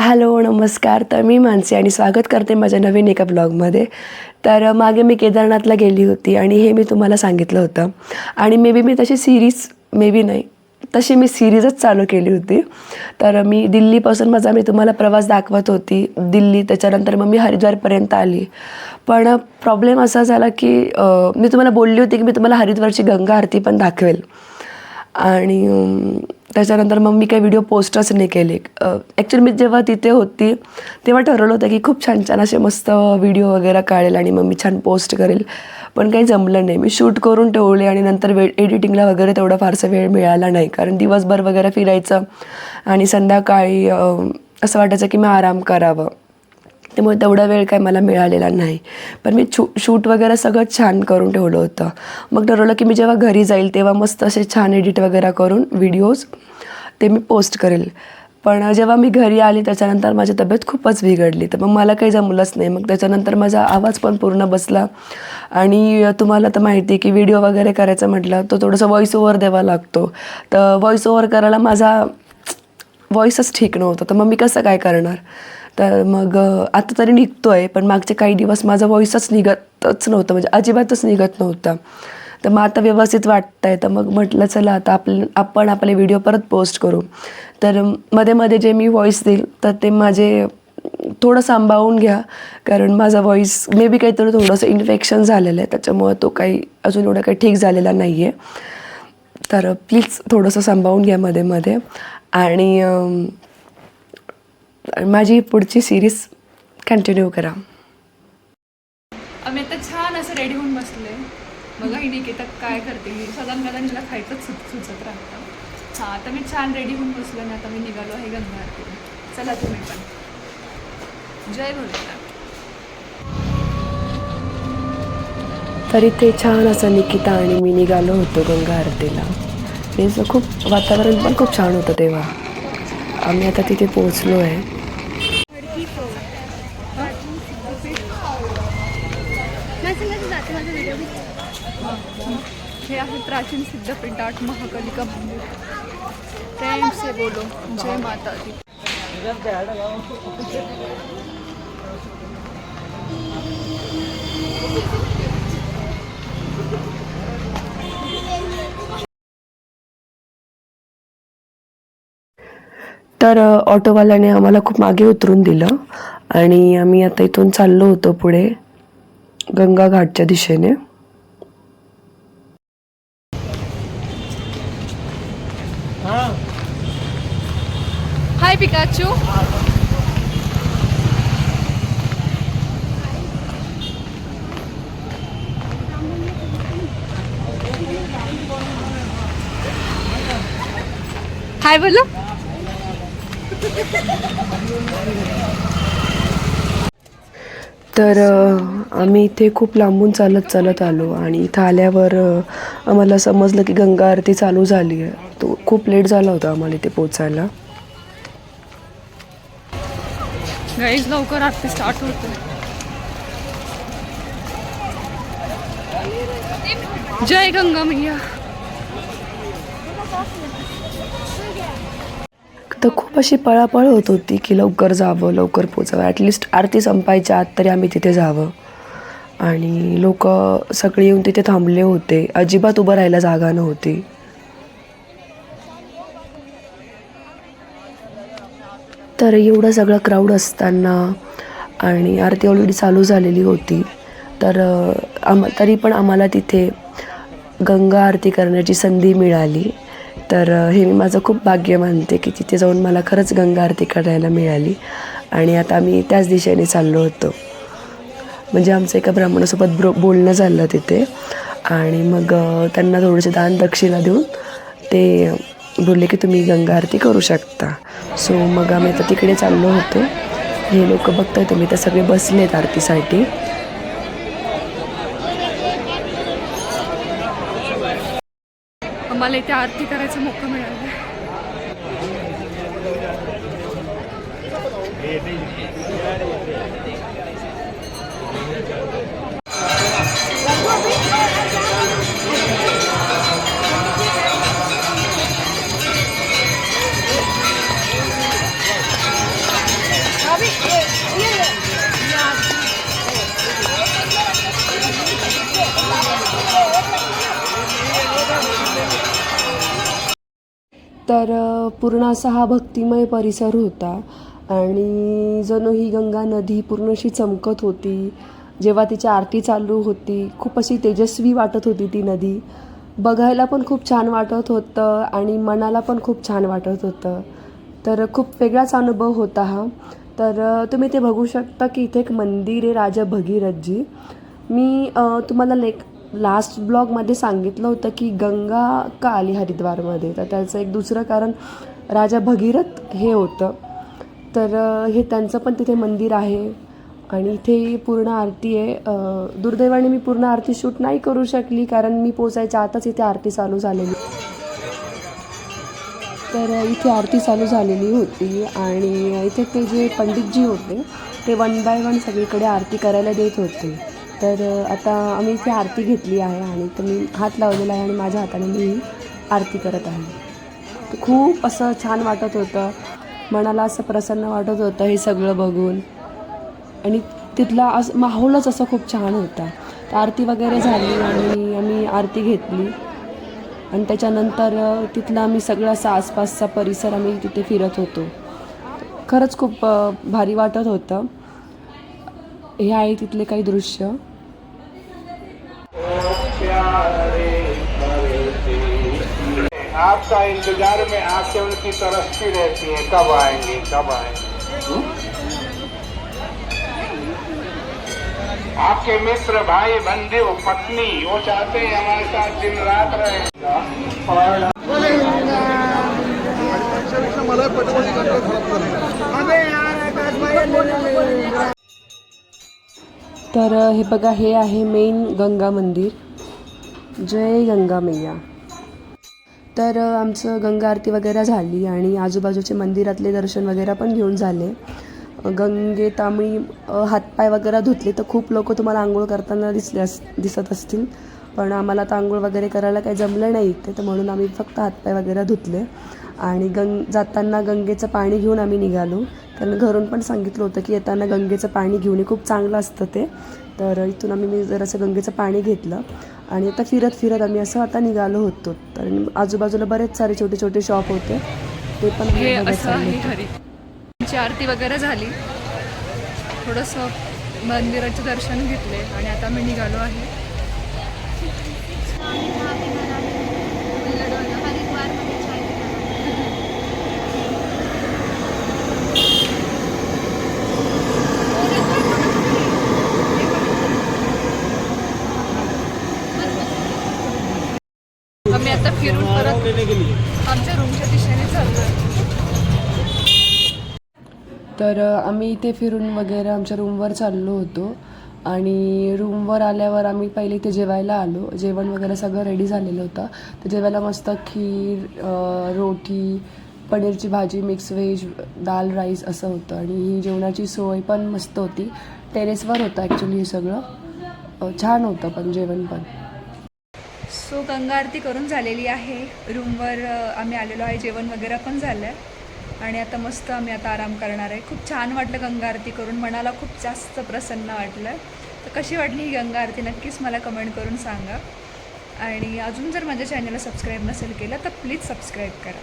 Hello, नमस्कार. तर मी मानसी आणि स्वागत करते माझ्या नवीन एका ब्लॉगमध्ये. तर मागे मी केदारनाथला गेली होती आणि हे मी तुम्हाला सांगितलं होतं आणि मी तशी सीरीज नाही, तशी मी सीरीजच चालू केली होती. तर मी दिल्लीपासून मी तुम्हाला प्रवास दाखवत होती. दिल्ली, त्याच्यानंतर मग मी हरिद्वारपर्यंत आली. पण प्रॉब्लेम असा झाला की मी तुम्हाला बोलली होती की मी तुम्हाला हरिद्वारची गंगा आरती पण दाखवेल आणि त्याच्यानंतर मग मी काही व्हिडिओ पोस्टच नाही केले. ॲक्च्युली मी जेव्हा तिथे होती तेव्हा ठरवलं होतं की खूप छान छान असे मस्त व्हिडिओ वगैरे काढेल आणि मग मी छान पोस्ट करेल, पण काही जमलं नाही. मी शूट करून ठेवले आणि नंतर एडिटिंगला वगैरे तेवढा फारसा वेळ मिळाला नाही, कारण दिवसभर वगैरे फिरायचं आणि संध्याकाळी असं वाटायचं की मी आराम करावं, त्यामुळे तेवढा वेळ काय मला मिळालेला नाही. पण मी शूट वगैरे सगळं छान करून ठेवलं होतं. मग ठरवलं की मी जेव्हा घरी जाईल तेव्हा मस्त असे छान एडिट वगैरे करून व्हिडिओज ते मी पोस्ट करेल. पण जेव्हा मी घरी आली त्याच्यानंतर माझी तब्येत खूपच बिघडली, तर मग मला काही जमलंच नाही. मग त्याच्यानंतर माझा आवाज पण पूर्ण बसला आणि तुम्हाला तर माहिती आहे की व्हिडिओ वगैरे करायचं म्हटलं तर थोडंसं व्हॉईस ओव्हर द्यावा लागतो. तर व्हॉईस ओव्हर करायला माझा व्हॉईसच ठीक नव्हतं, तर मग मी कसं काय करणार. तर मग आता तरी निघतो आहे, पण मागचे काही दिवस माझा व्हॉईसच निघतच नव्हतं, म्हणजे अजिबातच निघत नव्हता. तर मग आता व्यवस्थित वाटतं आहे. तर मग म्हटलं चला आता आपण आपले व्हिडिओ परत पोस्ट करू. तर मध्ये जे मी व्हॉईस देईल तर ते माझे थोडं सांभाळून घ्या, कारण माझा व्हॉईस काहीतरी थोडंसं इन्फेक्शन झालेलं आहे, त्याच्यामुळं तो काही अजून एवढं काही ठीक झालेला नाही आहे. तर प्लीज थोडंसं सांभाळून घ्या मध्ये आणि माझी पुढची सिरीज कंटिन्यू करा. आम्ही आता छान असं रेडी होऊन बसले. बघा ही निकिता काय करते, मी साधारण तिला खायचंच सुचत राहतं. हां, आता मी छान रेडी होऊन बसलो आणि आता मी निघालो आहे गंगा आरतीला. चला तुम्ही पण. जय भोलेनाथ. तरी ते छान असं निकिता आणि मी निघालो होतो गंगा आरतीला. त्याचं खूप वातावरण पण खूप छान होतं तेव्हा. आम्ही आता तिथे पोहोचलो आहे. हे आहे प्राचीन सिद्धपीठ आठ महाकालिका मंदिर. प्रेम से बोलो जय माता दी. तर ऑटोवाल्याने आम्हाला खूप मागे उतरून दिलं आणि आम्ही आता इथून चाललो होतो पुढे गंगा घाटच्या दिशेने. हाय पिकाचू. हाय बोलो. तर आम्ही इथे खूप लांबून चालत आलो आणि इथं आल्यावर आम्हाला समजलं की गंगा आरती चालू झाली आहे. तो खूप लेट झाला होता आम्हाला इथे पोचायला. गाईज लवकर आरती स्टार्ट होते. जय गंगा मैया. तर खूप अशी पळापळ होत होती की लवकर जावं, लवकर पोचावं, ॲटलिस्ट आरती संपायच्या आत तरी आम्ही तिथे जावं. आणि लोक सगळे येऊन तिथे थांबले होते, अजिबात उभं राहायला जागा नव्हती. तर एवढं सगळं क्राऊड असताना आणि आरती ऑलरेडी चालू झालेली होती, तर तरी पण आम्हाला तिथे गंगा आरती करण्याची संधी मिळाली. तर हे मी माझं खूप भाग्य मानते की तिथे जाऊन मला खरंच गंगा आरती करायला मिळाली. आणि आता आम्ही त्याच दिशेने चाललो होतो. म्हणजे आमचं एका ब्राह्मणासोबत बोलणं झालं तिथे आणि मग त्यांना थोडीशी दान दक्षिणा देऊन ते बोलले की तुम्ही गंगा आरती करू शकता. सो मग आम्ही आता तिकडे चाललो होतो. हे लोक बघताय तुम्ही, तर सगळे बसलेत आरतीसाठी. आम्हाला इथे आरती करायचा मौका मिळाला. तर पूर्ण असा हा भक्तिमय परिसर होता आणि जणू ही गंगा नदी पूर्ण अशी चमकत होती. जेव्हा तिची आरती चालू होती खूप अशी तेजस्वी वाटत होती ती नदी. बघायला पण खूप छान वाटत होतं आणि मनाला पण खूप छान वाटत होतं. तर खूप वेगळाच अनुभव होता हा. तर तुम्ही ते बघू शकता की इथे एक मंदिर आहे राजा भगीरथजी. मी तुम्हाला लास्ट ब्लॉगमध्ये सांगितलं होतं की गंगा का आली हरिद्वारमध्ये, तर त्याचं एक दुसरं कारण राजा भगीरथ हे होतं. तर हे त्यांचं पण तिथे मंदिर आहे आणि इथे पूर्ण आरती आहे. दुर्दैवाने मी पूर्ण आरती शूट नाही करू शकली कारण मी पोचायच्या आताच इथे आरती चालू झालेली. तर इथे आरती चालू झालेली होती आणि इथे ते जे पंडितजी होते ते 1 बाय 1 सगळीकडे आरती करायला देत होते. तर आता आम्ही इथे आरती घेतली आहे आणि तर मी हात लावलेला आहे आणि माझ्या हाताने मी आरती करत आहे. तर खूप असं छान वाटत होतं, मनाला असं प्रसन्न वाटत होतं हे सगळं बघून आणि तिथला असं माहोलच असा खूप छान होता. तर आरती वगैरे झाली आणि आम्ही आरती घेतली आणि त्याच्यानंतर तिथला आम्ही सगळा असा आसपासचा परिसर आम्ही तिथे फिरत होतो. खरंच खूप भारी वाटत होतं. हे आहे तिथले काही दृश्य. आपका इंतजार में आके उनकी तरसती रहती है, कब आएंगे कब आएंगे। आपके मित्र भाई बंधु पत्नी वो चाहते हैं हमारे साथ दिन रात रहे। तर हे बघा, हे आहे मेन गंगा मंदिर. जय गंगा मैया. तर आमचं गंगा आरती वगैरे झाली आणि आजूबाजूचे मंदिरातले दर्शन वगैरे पण घेऊन झाले. गंगेत आम्ही हातपाय वगैरे धुतले. तर खूप लोक तुम्हाला आंघोळ करताना दिसत असतील, पण आम्हाला तर आंघोळ वगैरे करायला काही जमलं नाही इथे, तर म्हणून आम्ही फक्त हातपाय वगैरे धुतले आणि जाताना गंगेचं पाणी घेऊन आम्ही निघालो. कारण घरून पण सांगितलं होतं की येताना गंगेचं पाणी घेऊन ये, खूप चांगलं असतं ते. तर इथून आम्ही जरासं गंगेचं पाणी घेतलं आणि आता फिरत फिरत आम्ही असं आता निघालो होतो. तर आजूबाजूला बरेच सारे छोटे छोटे शॉप होते, ते पण हे बघत असं चाललो आहे होतो. हरी आरती वगैरे झाली, थोडंसं मंदिराचे दर्शन घेतले आणि आता मी निघालो आहे. आम्ही आता फिरून परत आमच्या रूमच्या दिशेने चाललो. तर आम्ही इथे फिरून वगैरे आमच्या रूमवर चाललो होतो आणि रूमवर आल्यावर आम्ही पहिले इथे जेवायला आलो. जेवण वगैरे सगळं रेडी झालेलं होतं. तर जेवायला मस्त खीर, रोटी, पनीरची भाजी, मिक्स व्हेज, दाल राईस असं होतं आणि ही जेवणाची सोय पण मस्त होती. टेरेसवर होतं ॲक्च्युली हे सगळं. छान होतं पण जेवण पण. सो गंगा आरती करून झालेली आहे. रूमवर आम्ही आलेलो आहे, जेवण वगैरे पण झालं आहे आणि आता मस्त आम्ही आता आराम करणार आहे. खूप छान वाटलं गंगा आरती करून, मनाला खूप जास्त प्रसन्न वाटलं. तर कशी वाटली ही गंगा आरती नक्कीच मला कमेंट करून सांगा आणि अजून जर माझ्या चॅनलला सबस्क्राईब नसेल केलं तर प्लीज सबस्क्राईब करा.